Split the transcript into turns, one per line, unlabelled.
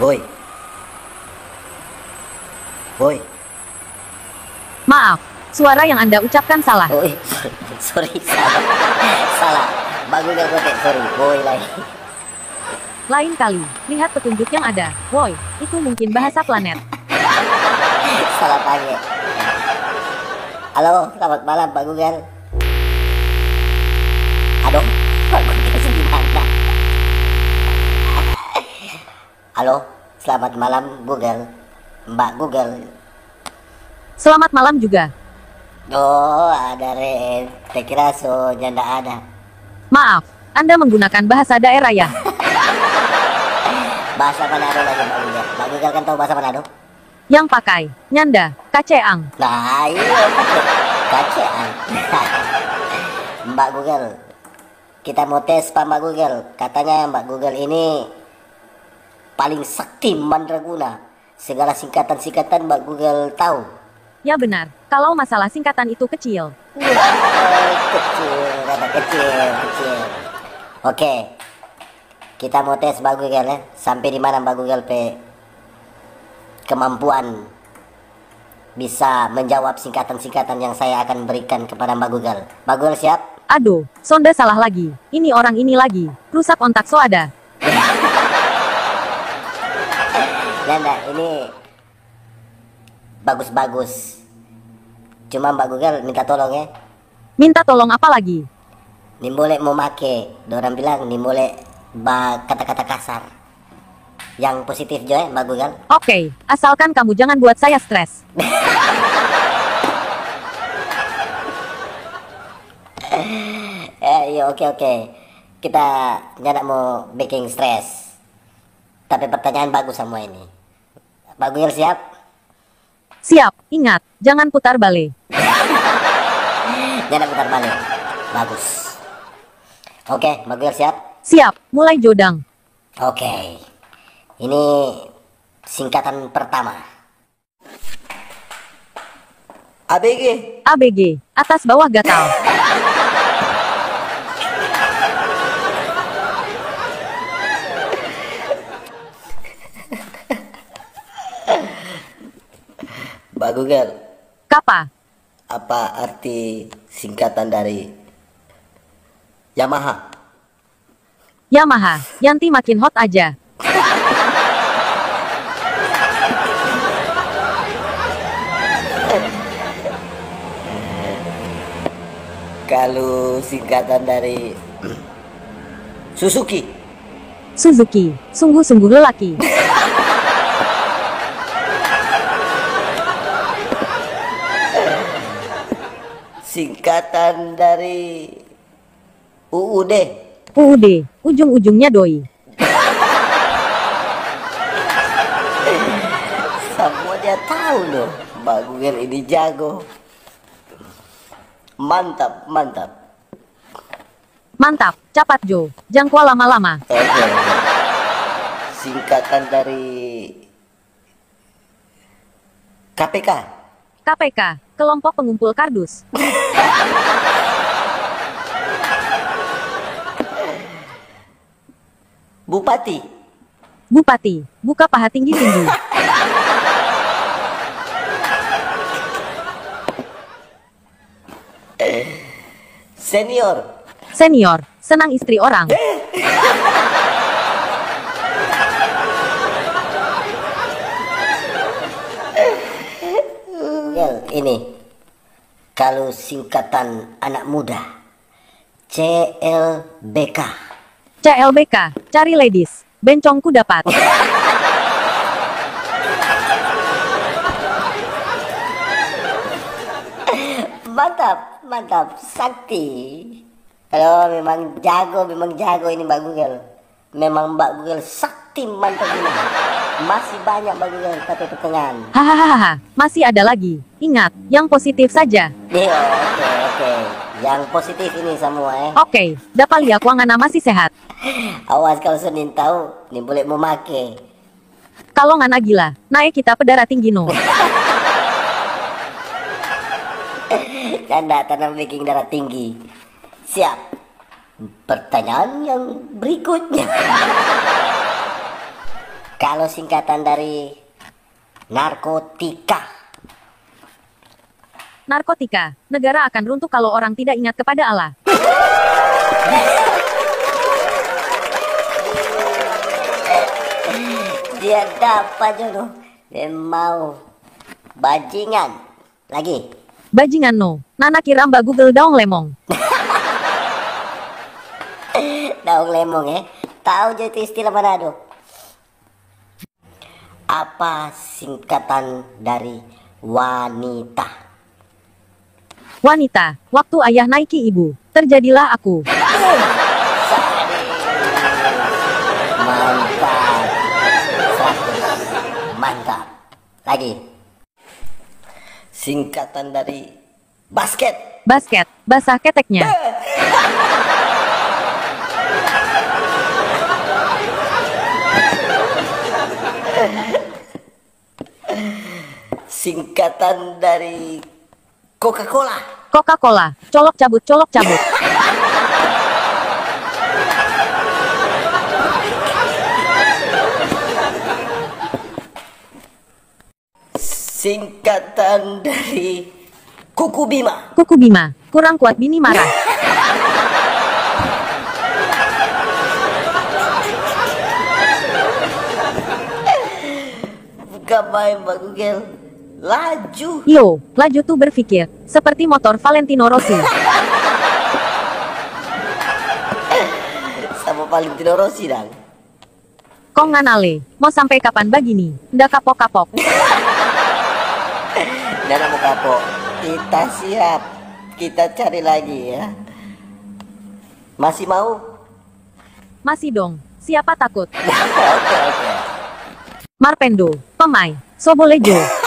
Woi, woi,
Maaf, suara yang Anda ucapkan salah.
woi, sorry, salah, salah. Bagus gak kotek, sorry, woi lagi.
Lain kali, lihat petunjuk yang ada. Woi, itu mungkin bahasa planet.
Salah pakai. Halo, selamat malam Pak Google. Aduh, Pak Google gimana? Halo, selamat malam Google, Mbak Google.
Selamat malam juga.
Oh, ada Ren. Saya kira so nyanda ada.
Maaf, Anda menggunakan bahasa daerah ya?
Bahasa Manado lagi Mbak Google. Mbak Google kan tahu bahasa Manado?
Yang pakai, nyanda, kaceang.
Nah, iya, kacean. Mbak Google, kita mau tes Pak Mbak Google. Katanya Mbak Google ini paling sakti mandraguna. Segala singkatan-singkatan Mbak Google tahu.
Ya benar, kalau masalah singkatan itu kecil.
Kecil, rada kecil. Oke, kita mau tes Mbak Google ya. Sampai di mana Mbak Google kemampuan bisa menjawab singkatan-singkatan yang saya akan berikan kepada Mbak Google. Mbak Google siap?
Aduh, sonda salah lagi. Ini orang ini lagi. Rusak ontak so ada.
Nanda, ini bagus-bagus. Cuma Mbak Google minta tolong ya.
Minta tolong apa lagi?
Nih boleh mau make. Orang bilang nih boleh kata-kata kasar. Yang positif juga ya Mbak Google.
Oke, asalkan kamu jangan buat saya stres.
Iya oke. Kita jangan mau bikin stres. Tapi pertanyaan bagus semua ini. Mbak Google siap?
Siap, ingat, jangan putar balik.
Jangan putar balik. Bagus. Oke, Mbak Google siap?
Siap, mulai jodang.
Oke. Ini singkatan pertama. ABG.
ABG, atas bawah gatal.
Mbak Google,
Kapa,
apa arti singkatan dari Yamaha?
Yamaha, Yanti makin hot aja.
Kalau singkatan dari Suzuki?
Suzuki, sungguh-sungguh lelaki.
Singkatan dari UUD?
UUD, ujung-ujungnya doi.
Semua dia tahu loh. Mbak Google ini jago. Mantap.
Mantap, capat Jo, jangkau lama-lama.
Oke. Singkatan dari KPK?
KPK, kelompok pengumpul kardus.
Bupati?
Bupati, buka paha tinggi-tinggi.
Senior?
Senior, senang istri orang.
Ini kalau singkatan anak muda CLBK.
CLBK, cari ladies, bencongku dapat.
Mantap, sakti. Kalau memang jago ini Mbak Google. Memang Mbak Google sakti mantap ini. Masih banyak Mbak Google tapi pertanyaan.
Hahaha, masih ada lagi. Ingat, yang positif saja.
Iya, oke. Yang positif ini semua ya.
Oke, dapat lihat Wangana masih sehat.
Awas kalau Senin tahu, nih boleh memake.
Kalau ngana gila, naik kita pedara tinggi no.
Canda tanam bikin darah tinggi. Siap. Pertanyaan yang berikutnya. Kalau kalau singkatan dari narkotika.
Narkotika. Negara akan runtuh kalau orang tidak ingat kepada Allah.
Dia dapat jodoh. Dia mau bajingan. Lagi.
Bajingan no. Nana kira Mbak Google daong lemong.
Daun lemong ya. Tahu aja itu istilah Manado. Apa singkatan dari wanita?
Wanita. Waktu ayah naiki ibu. Terjadilah aku.
Mantap. 100. Mantap. Lagi. Singkatan dari basket.
Basket. Basah keteknya.
Singkatan dari Coca-Cola.
Coca-Cola. Colok cabut, colok cabut.
Singkatan dari Kuku Bima.
Kuku Bima. Kurang kuat bini marah.
Bukan main Mbak Google. Laju.
Yo, laju tuh berpikir. Seperti motor Valentino Rossi.
Sama Valentino Rossi dong.
Kong nganale. Mau sampai kapan begini? Ndak kapok-kapok.
Dan mau kapok. Kita siap. Kita cari lagi ya. Masih mau?
Masih dong. Siapa takut?
Oke.
Marpendo. Pemai. Sobolejo.